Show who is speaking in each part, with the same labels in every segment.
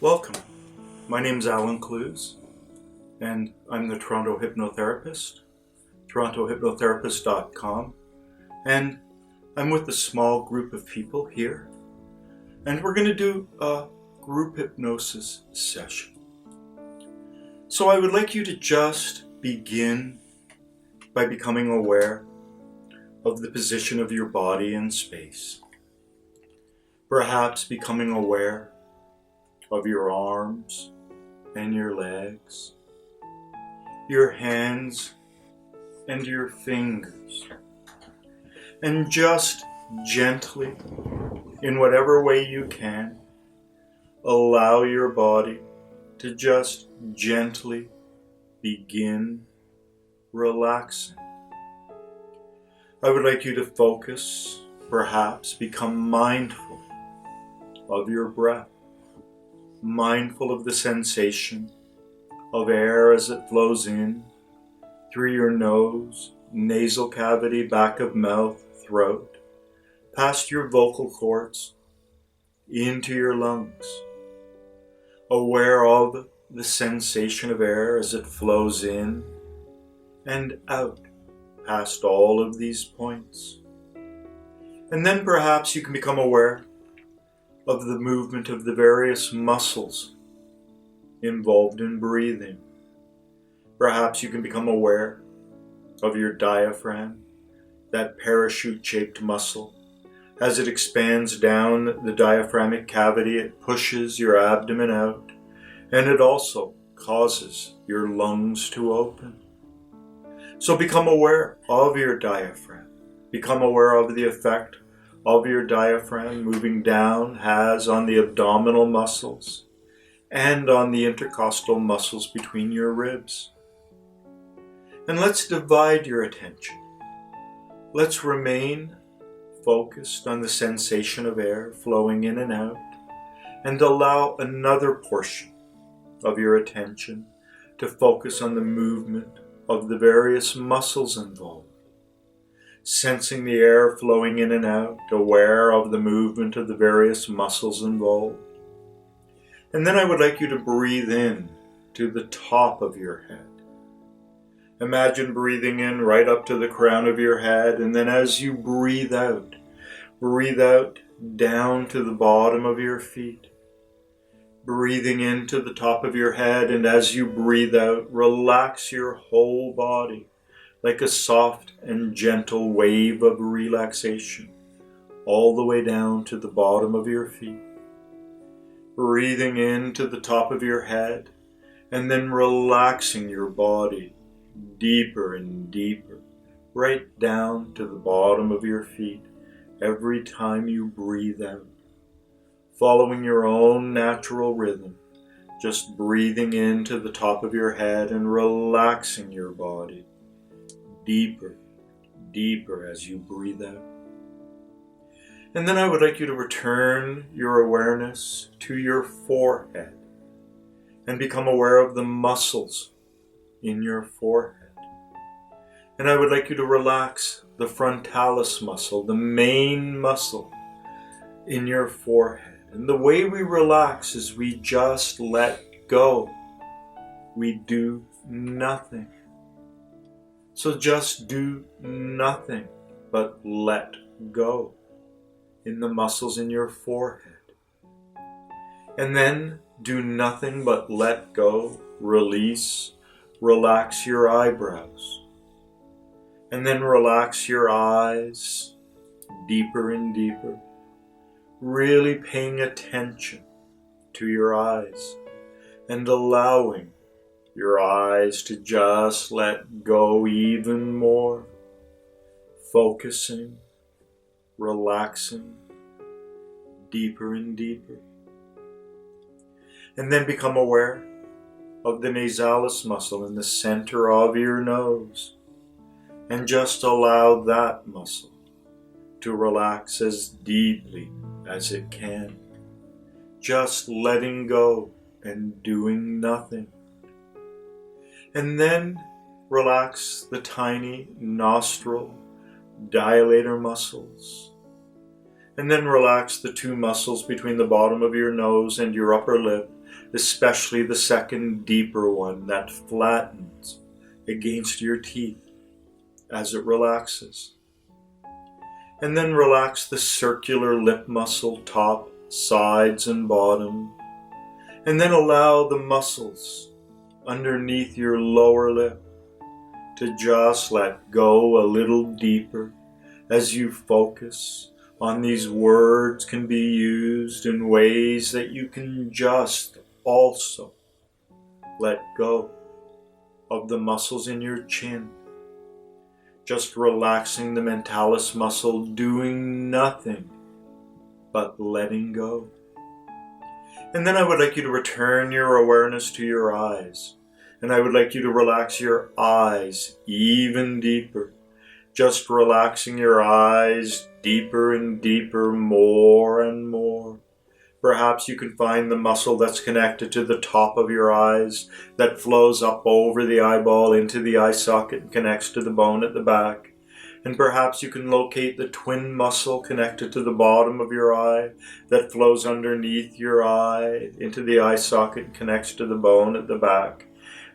Speaker 1: Welcome. My name's Allan Clews, and I'm the Toronto hypnotherapist, torontohypnotherapist.com, and I'm with a small group of people here, and we're going to do a group hypnosis session. So I would like you to just begin by becoming aware of the position of your body in space. Perhaps becoming aware of your arms and your legs, your hands and your fingers. And just gently, in whatever way you can, allow your body to just gently begin relaxing. I would like you to focus, perhaps become mindful of your breath, mindful of the sensation of air as it flows in through your nose, nasal cavity, back of mouth, throat, past your vocal cords, into your lungs. Aware of the sensation of air as it flows in and out past all of these points. And then perhaps you can become aware of the movement of the various muscles involved in breathing. Perhaps you can become aware of your diaphragm, that parachute-shaped muscle. As it expands down the diaphragmic cavity, it pushes your abdomen out, and it also causes your lungs to open. So become aware of your diaphragm. Become aware of the effect of your diaphragm moving down has on the abdominal muscles and on the intercostal muscles between your ribs. And let's divide your attention. Let's remain focused on the sensation of air flowing in and out, and allow another portion of your attention to focus on the movement of the various muscles involved. Sensing the air flowing in and out, aware of the movement of the various muscles involved. And then I would like you to breathe in to the top of your head. Imagine breathing in right up to the crown of your head, and then as you breathe out down to the bottom of your feet. Breathing into the top of your head, and as you breathe out, relax your whole body like a soft and gentle wave of relaxation, all the way down to the bottom of your feet. Breathing into the top of your head, and then relaxing your body deeper and deeper, right down to the bottom of your feet every time you breathe out. Following your own natural rhythm, just breathing into the top of your head and relaxing your body deeper, deeper as you breathe out. And then I would like you to return your awareness to your forehead and become aware of the muscles in your forehead. And I would like you to relax the frontalis muscle, the main muscle in your forehead. And the way we relax is we just let go. We do nothing. So just do nothing but let go in the muscles in your forehead. And then do nothing but let go, release, relax your eyebrows. And then relax your eyes deeper and deeper. Really paying attention to your eyes and allowing your eyes to just let go even more, focusing, relaxing, deeper and deeper. And then become aware of the nasalis muscle in the center of your nose, and just allow that muscle to relax as deeply as it can, just letting go and doing nothing. And then relax the tiny nostril dilator muscles, and then relax the two muscles between the bottom of your nose and your upper lip, especially the second deeper one that flattens against your teeth as it relaxes. And then relax the circular lip muscle, top, sides, and bottom. And then allow the muscles underneath your lower lip to just let go a little deeper as you focus on these words can be used in ways that you can just also let go of the muscles in your chin. Just relaxing the mentalis muscle, doing nothing but letting go. And then I would like you to return your awareness to your eyes. And I would like you to relax your eyes even deeper. Just relaxing your eyes deeper and deeper, more and more. Perhaps you can find the muscle that's connected to the top of your eyes that flows up over the eyeball into the eye socket and connects to the bone at the back. And perhaps you can locate the twin muscle connected to the bottom of your eye that flows underneath your eye into the eye socket and connects to the bone at the back.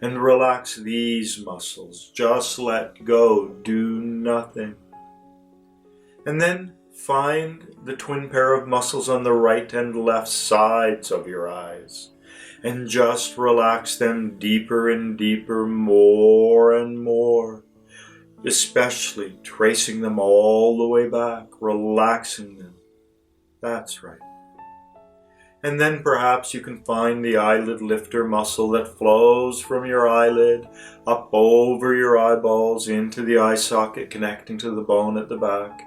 Speaker 1: And relax these muscles. Just let go. Do nothing. And then find the twin pair of muscles on the right and left sides of your eyes. And just relax them deeper and deeper, more and more. Especially tracing them all the way back, relaxing them. That's right. And then perhaps you can find the eyelid lifter muscle that flows from your eyelid up over your eyeballs into the eye socket connecting to the bone at the back.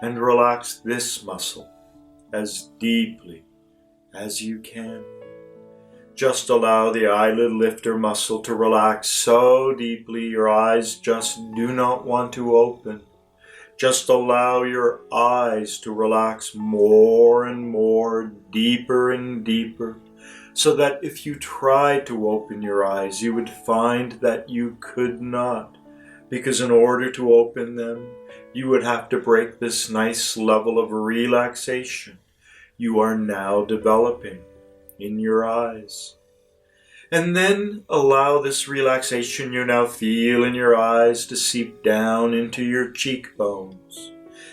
Speaker 1: And relax this muscle as deeply as you can. Just allow the eyelid lifter muscle to relax so deeply your eyes just do not want to open. Just allow your eyes to relax more and more, deeper and deeper, so that if you tried to open your eyes, you would find that you could not, because in order to open them, you would have to break this nice level of relaxation you are now developing in your eyes. And then allow this relaxation you now feel in your eyes to seep down into your cheekbones,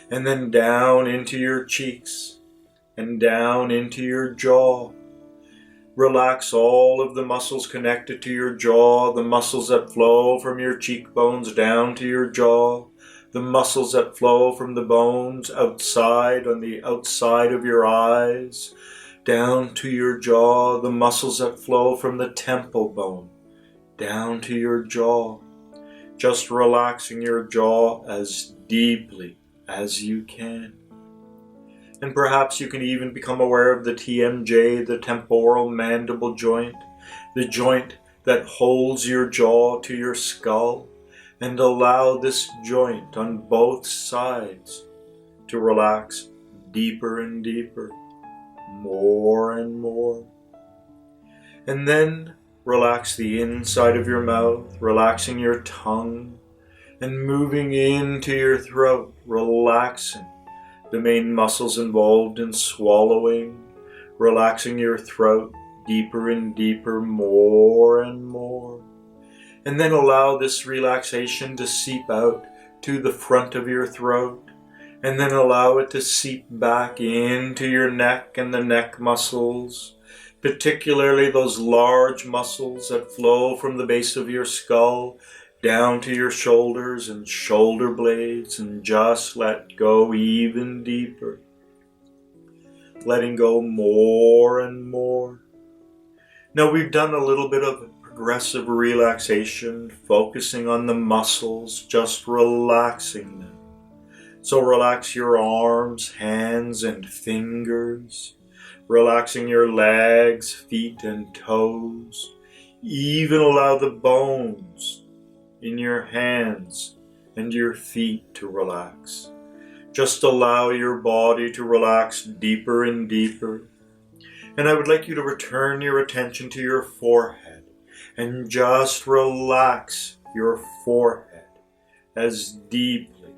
Speaker 1: and then down into your cheeks, and down into your jaw. Relax all of the muscles connected to your jaw, the muscles that flow from your cheekbones down to your jaw, the muscles that flow from the bones outside on the outside of your eyes, down to your jaw, the muscles that flow from the temple bone, down to your jaw. Just relaxing your jaw as deeply as you can. And perhaps you can even become aware of the TMJ, the temporal mandible joint, the joint that holds your jaw to your skull, and allow this joint on both sides to relax deeper and deeper, more and more. And then relax the inside of your mouth, relaxing your tongue, and moving into your throat, relaxing the main muscles involved in swallowing, relaxing your throat deeper and deeper, more and more. And then allow this relaxation to seep out to the front of your throat, and then allow it to seep back into your neck and the neck muscles, particularly those large muscles that flow from the base of your skull down to your shoulders and shoulder blades, and just let go even deeper, letting go more and more. Now we've done a little bit of progressive relaxation, focusing on the muscles, just relaxing them. So relax your arms, hands, and fingers, relaxing your legs, feet, and toes. Even allow the bones in your hands and your feet to relax. Just allow your body to relax deeper and deeper. And I would like you to return your attention to your forehead and just relax your forehead as deeply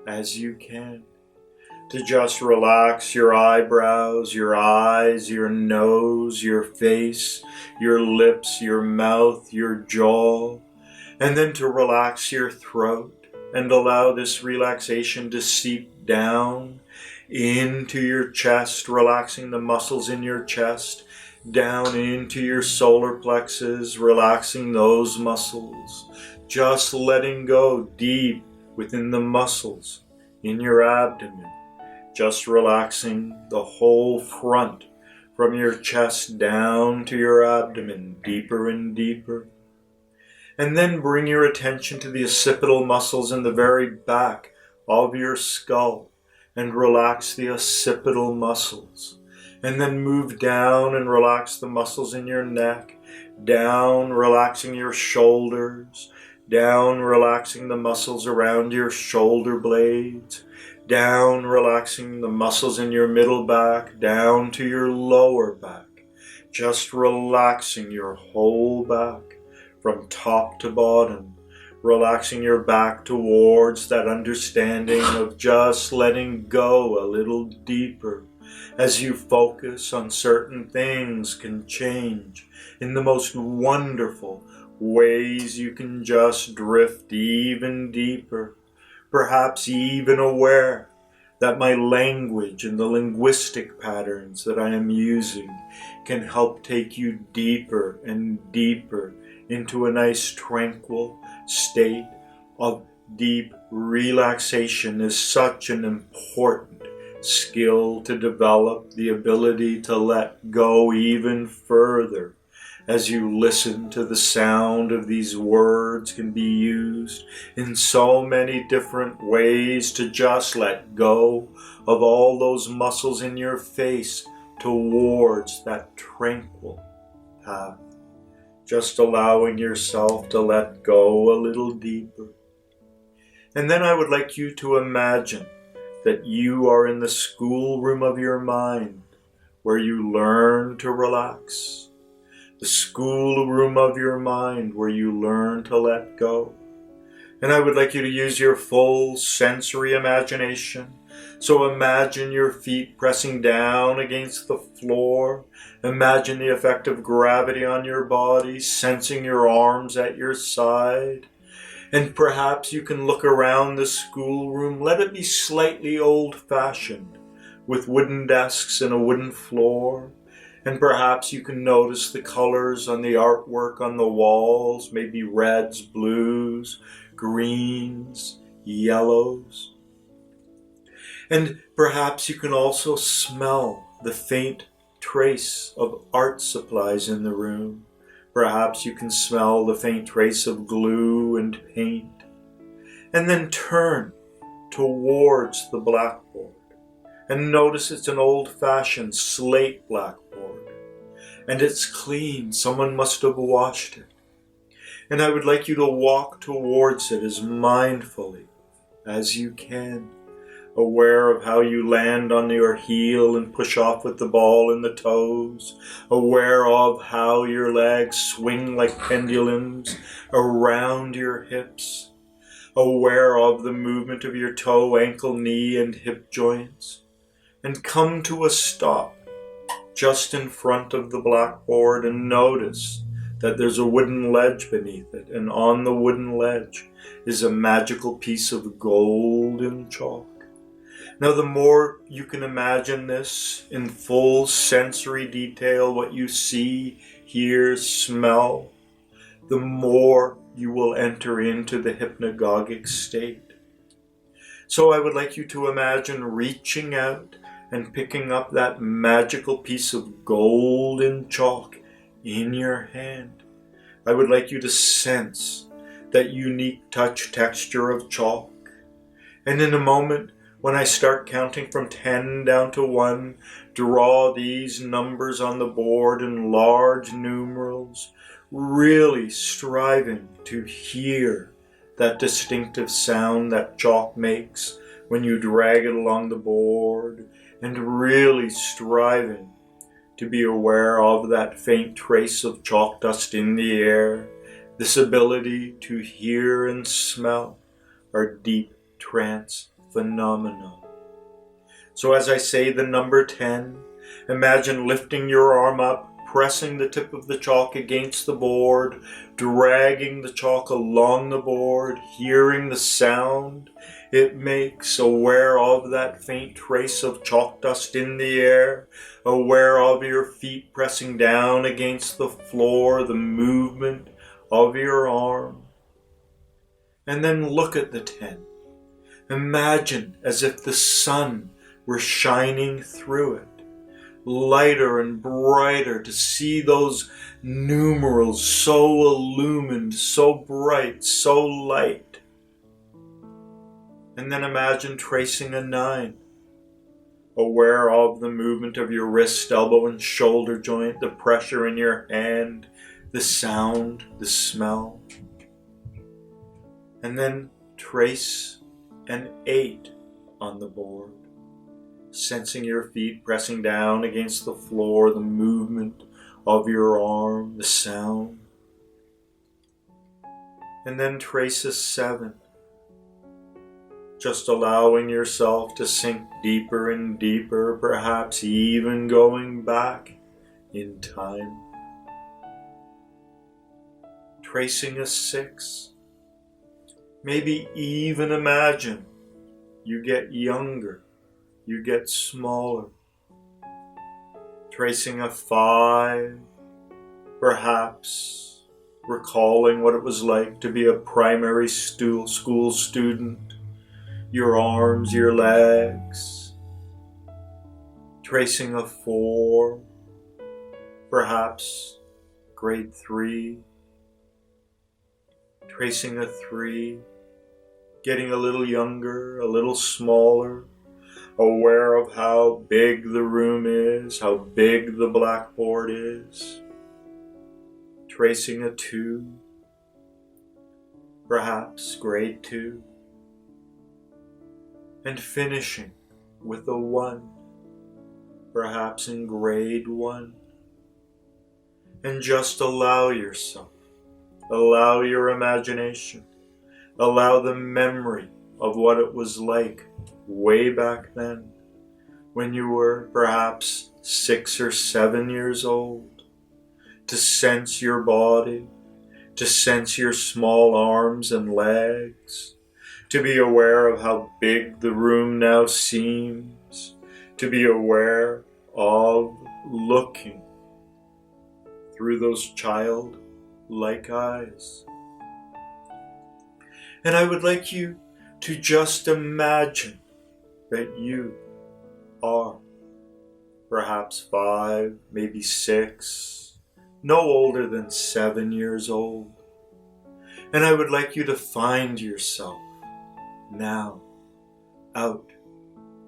Speaker 1: as you can. to just relax your eyebrows, your eyes, your nose, your face, your lips, your mouth, your jaw, and then to relax your throat and allow this relaxation to seep down into your chest, relaxing the muscles in your chest, down into your solar plexus, relaxing those muscles, just letting go deep within the muscles in your abdomen, just relaxing the whole front from your chest down to your abdomen, deeper and deeper. And then bring your attention to the occipital muscles in the very back of your skull and relax the occipital muscles. And then move down and relax the muscles in your neck, down relaxing your shoulders, down relaxing the muscles around your shoulder blades, down relaxing the muscles in your middle back, down to your lower back, just relaxing your whole back from top to bottom, relaxing your back towards that understanding of just letting go a little deeper as you focus on certain things can change in the most wonderful ways. You can just drift even deeper, perhaps even aware that my language and the linguistic patterns that I am using can help take you deeper and deeper into a nice tranquil state of deep relaxation. Is such an important skill to develop, the ability to let go even further. As you listen to the sound of these words can be used in so many different ways to just let go of all those muscles in your face towards that tranquil path. Just allowing yourself to let go a little deeper. And then I would like you to imagine that you are in the schoolroom of your mind where you learn to relax. The schoolroom of your mind where you learn to let go. And I would like you to use your full sensory imagination. So imagine your feet pressing down against the floor. Imagine the effect of gravity on your body, sensing your arms at your side. And perhaps you can look around the schoolroom. Let it be slightly old-fashioned, with wooden desks and a wooden floor. And perhaps you can notice the colors on the artwork on the walls, maybe reds, blues, greens, yellows. And perhaps you can also smell the faint trace of art supplies in the room. Perhaps you can smell the faint trace of glue and paint. And then turn towards the blackboard and notice it's an old-fashioned slate blackboard. And it's clean. Someone must have washed it. And I would like you to walk towards it as mindfully as you can, aware of how you land on your heel and push off with the ball in the toes, aware of how your legs swing like pendulums around your hips, aware of the movement of your toe, ankle, knee, and hip joints, and come to a stop just in front of the blackboard and notice that there's a wooden ledge beneath it, and on the wooden ledge is a magical piece of golden chalk. Now, the more you can imagine this in full sensory detail, what you see, hear, smell, the more you will enter into the hypnagogic state. So I would like you to imagine reaching out and picking up that magical piece of golden chalk in your hand. I would like you to sense that unique touch texture of chalk. And in a moment, when I start counting from 10 down to 1, draw these numbers on the board in large numerals, really striving to hear that distinctive sound that chalk makes when you drag it along the board, and really striving to be aware of that faint trace of chalk dust in the air. This ability to hear and smell are deep trance phenomena. So as I say the number 10, imagine lifting your arm up, pressing the tip of the chalk against the board, dragging the chalk along the board, hearing the sound it makes, aware of that faint trace of chalk dust in the air, aware of your feet pressing down against the floor, the movement of your arm. And then look at the 10. Imagine as if the sun were shining through it, lighter and brighter, to see those numerals so illumined, so bright, so light. And then imagine tracing a 9, aware of the movement of your wrist, elbow, and shoulder joint, the pressure in your hand, the sound, the smell. And then trace an 8 on the board, sensing your feet pressing down against the floor, the movement of your arm, the sound. And then trace a 7, just allowing yourself to sink deeper and deeper, perhaps even going back in time. Tracing a 6, maybe even imagine you get younger, you get smaller. Tracing a 5, perhaps recalling what it was like to be a primary school student, your arms, your legs. Tracing a 4, perhaps grade 3. Tracing a 3, getting a little younger, a little smaller, aware of how big the room is, how big the blackboard is. Tracing a 2, perhaps grade 2. And finishing with a 1, perhaps in grade 1. And just allow yourself, allow your imagination, allow the memory of what it was like way back then, when you were perhaps 6 or 7 years old, to sense your body, to sense your small arms and legs, to be aware of how big the room now seems, to be aware of looking through those childlike eyes. And I would like you to just imagine that you are perhaps 5, maybe 6, no older than 7 years old. And I would like you to find yourself now out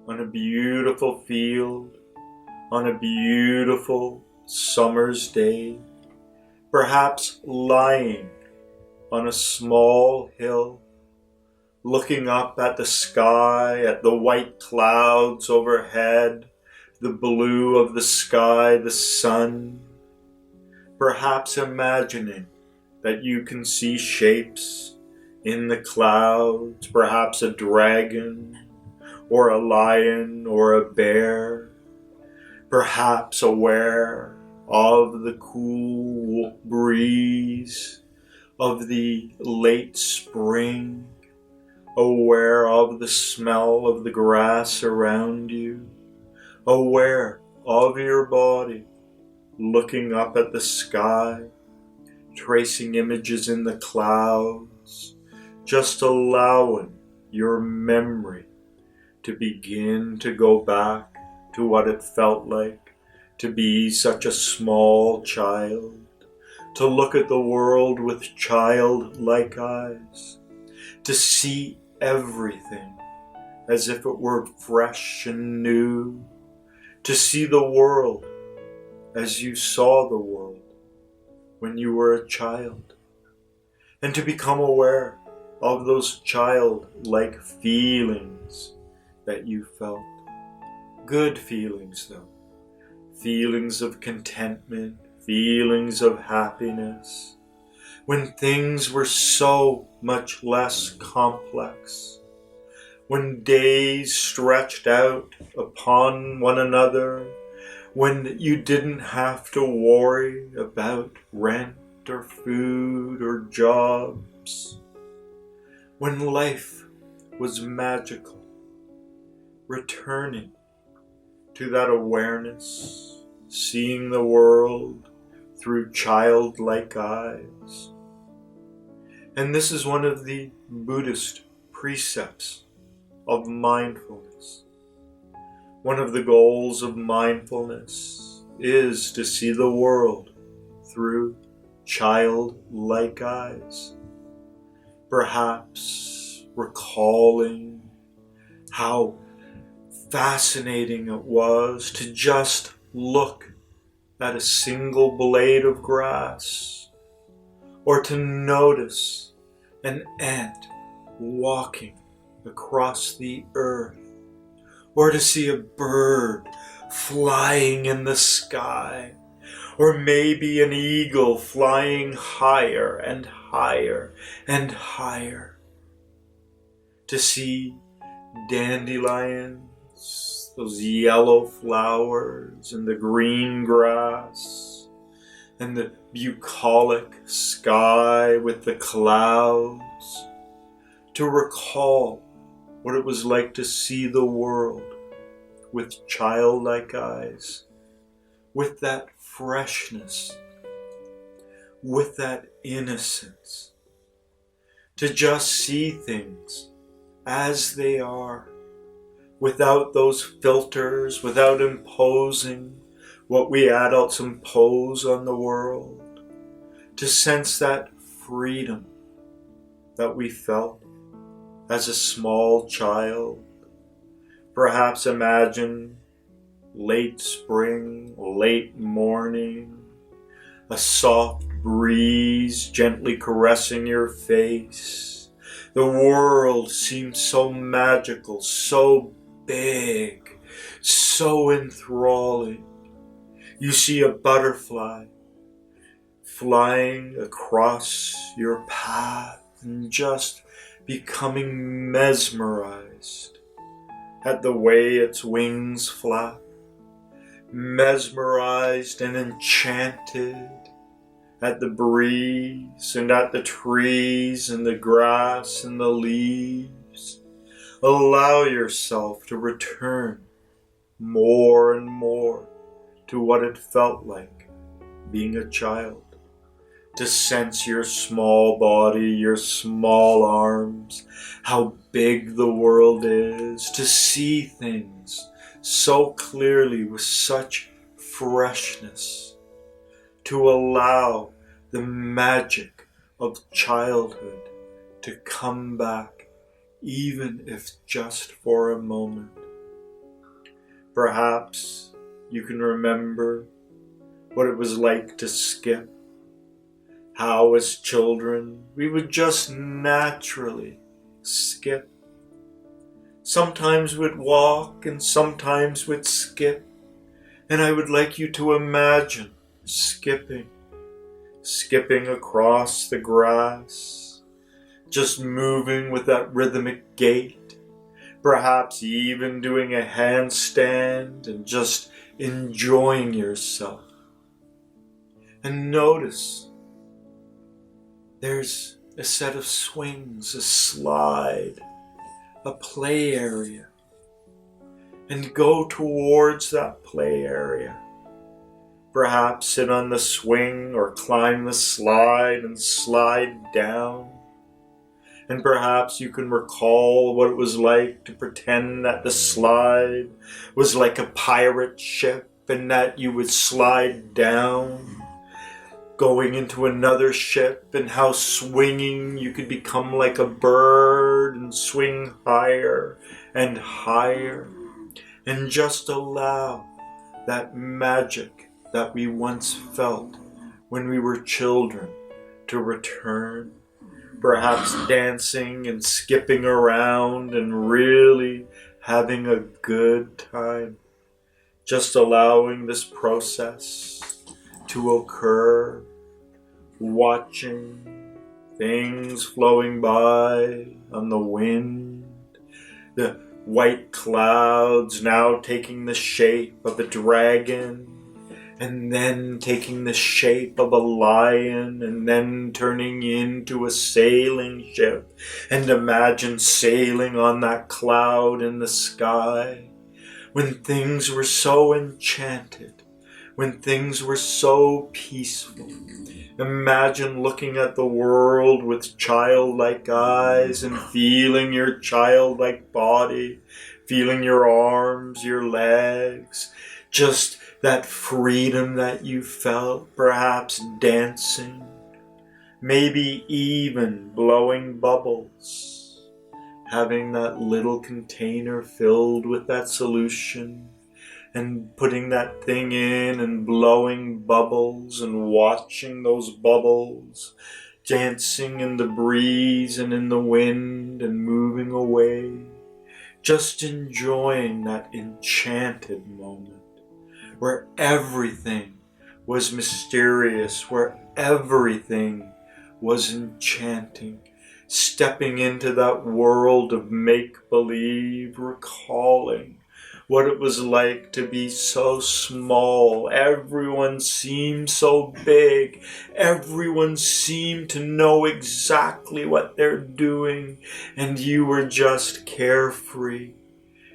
Speaker 1: on a beautiful field, on a beautiful summer's day, perhaps lying on a small hill, looking up at the sky, at the white clouds overhead, the blue of the sky, the sun, perhaps imagining that you can see shapes in the clouds, perhaps a dragon, or a lion, or a bear, perhaps aware of the cool breeze of the late spring, aware of the smell of the grass around you, aware of your body, looking up at the sky, tracing images in the clouds, just allowing your memory to begin to go back to what it felt like to be such a small child, to look at the world with childlike eyes, to see everything as if it were fresh and new, to see the world as you saw the world when you were a child, and to become aware of those childlike feelings that you felt. Good feelings though, feelings of contentment, feelings of happiness, when things were so much less complex, when days stretched out upon one another, when you didn't have to worry about rent or food or jobs, when life was magical, returning to that awareness, seeing the world through childlike eyes. And this is one of the Buddhist precepts of mindfulness. One of the goals of mindfulness is to see the world through childlike eyes. Perhaps recalling how fascinating it was to just look at a single blade of grass, or to notice an ant walking across the earth, or to see a bird flying in the sky, or maybe an eagle flying higher and higher and higher, to see dandelions, those yellow flowers, and the green grass, and the bucolic sky with the clouds, to recall what it was like to see the world with childlike eyes, with that freshness, with that innocence, to just see things as they are, without those filters, without imposing what we adults impose on the world, to sense that freedom that we felt as a small child. Perhaps imagine late spring, late morning, a soft breeze gently caressing your face. The world seems so magical, so big, so enthralling. You see a butterfly flying across your path and just becoming mesmerized at the way its wings flap, mesmerized and enchanted at the breeze and at the trees and the grass and the leaves. Allow yourself to return more and more to what it felt like being a child, to sense your small body, your small arms, how big the world is, to see things so clearly with such freshness, to allow the magic of childhood to come back, even if just for a moment. Perhaps you can remember what it was like to skip, how as children we would just naturally skip. Sometimes we'd walk and sometimes we'd skip, and I would like you to imagine skipping across the grass, just moving with that rhythmic gait, perhaps even doing a handstand and just enjoying yourself. And notice there's a set of swings, a slide, a play area, and go towards that play area. Perhaps sit on the swing or climb the slide and slide down. And perhaps you can recall what it was like to pretend that the slide was like a pirate ship and that you would slide down, going into another ship, and how swinging you could become like a bird and swing higher and higher, and just allow that magic that we once felt when we were children to return, perhaps dancing and skipping around and really having a good time, just allowing this process to occur, watching things flowing by on the wind, The white clouds now taking the shape of a dragon, and then taking the shape of a lion, and then turning into a sailing ship. And imagine sailing on that cloud in the sky, when things were so enchanted, when things were so peaceful. Imagine looking at the world with childlike eyes and feeling your childlike body, feeling your arms, your legs, just that freedom that you felt, perhaps dancing, maybe even blowing bubbles, having that little container filled with that solution, and putting that thing in and blowing bubbles and watching those bubbles dancing in the breeze and in the wind and moving away, just enjoying that enchanted moment where everything was mysterious, where everything was enchanting, stepping into that world of make-believe, recalling what it was like to be so small. Everyone seemed so big. Everyone seemed to know exactly what they're doing. And you were just carefree.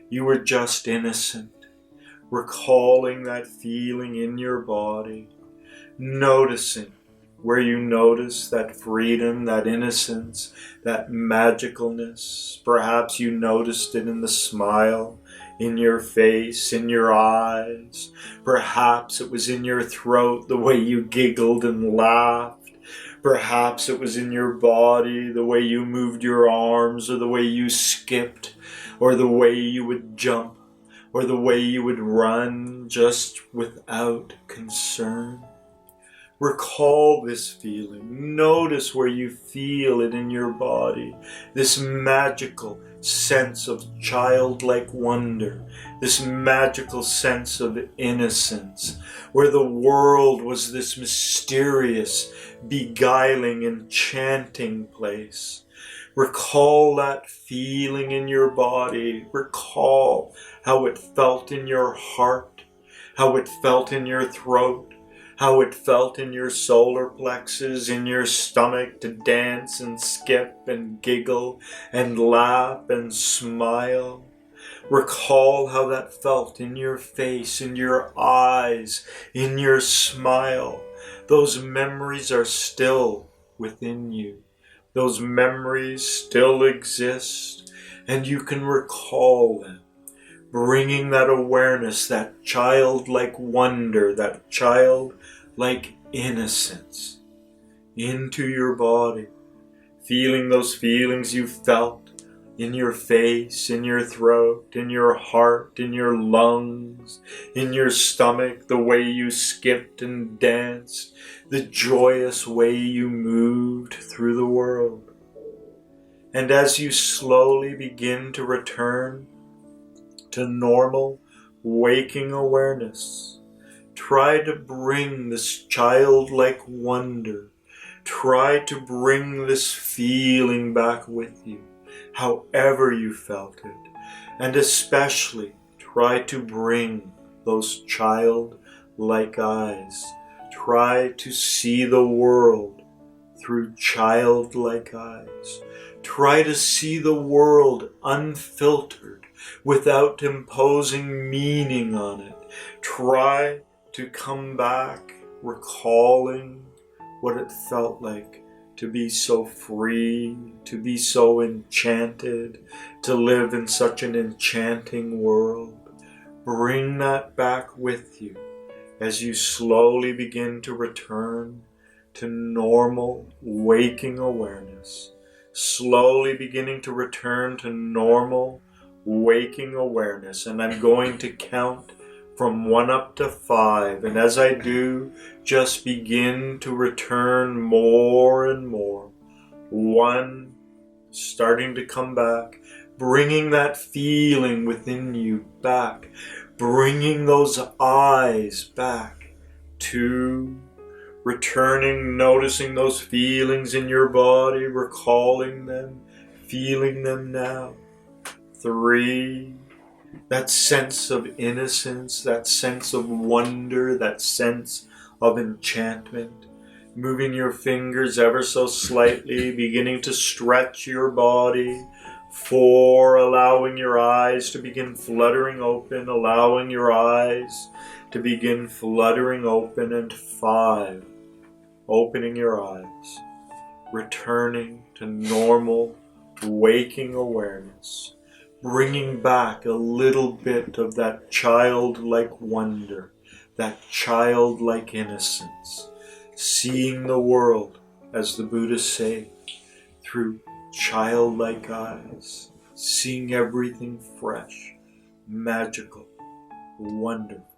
Speaker 1: You were just innocent. Recalling that feeling in your body. Noticing where you notice that freedom, that innocence, that magicalness. Perhaps you noticed it in the smile, in your face, in your eyes. Perhaps it was in your throat, the way you giggled and laughed. Perhaps it was in your body, the way you moved your arms, or the way you skipped, or the way you would jump, or the way you would run just without concern. Recall this feeling. Notice where you feel it in your body. This magical sense of childlike wonder. This magical sense of innocence. Where the world was this mysterious, beguiling, enchanting place. Recall that feeling in your body. Recall how it felt in your heart. How it felt in your throat. How it felt in your solar plexus, in your stomach, to dance and skip and giggle and laugh and smile. Recall how that felt in your face, in your eyes, in your smile. Those memories are still within you. Those memories still exist, and you can recall them. Bringing that awareness, that childlike wonder, that childlike innocence into your body. Feeling those feelings you felt in your face, in your throat, in your heart, in your lungs, in your stomach, the way you skipped and danced, the joyous way you moved through the world. And as you slowly begin to return to normal waking awareness, try to bring this childlike wonder. Try to bring this feeling back with you, however you felt it. And especially try to bring those childlike eyes. Try to see the world through childlike eyes. Try to see the world unfiltered, without imposing meaning on it. Try to come back recalling what it felt like to be so free, to be so enchanted, to live in such an enchanting world. Bring that back with you as you slowly begin to return to normal waking awareness. Slowly beginning to return to normal waking awareness, and I'm going to count from 1 up to 5, and as I do, just begin to return more and more. 1, starting to come back, bringing that feeling within you back, bringing those eyes back. 2, returning, noticing those feelings in your body, recalling them, feeling them now. 3. That sense of innocence, that sense of wonder, that sense of enchantment. Moving your fingers ever so slightly, beginning to stretch your body. 4, allowing your eyes to begin fluttering open, allowing your eyes to begin fluttering open. And 5, opening your eyes, returning to normal waking awareness, bringing back a little bit of that childlike wonder, that childlike innocence, seeing the world, as the Buddhists say, through childlike eyes, seeing everything fresh, magical, wonderful.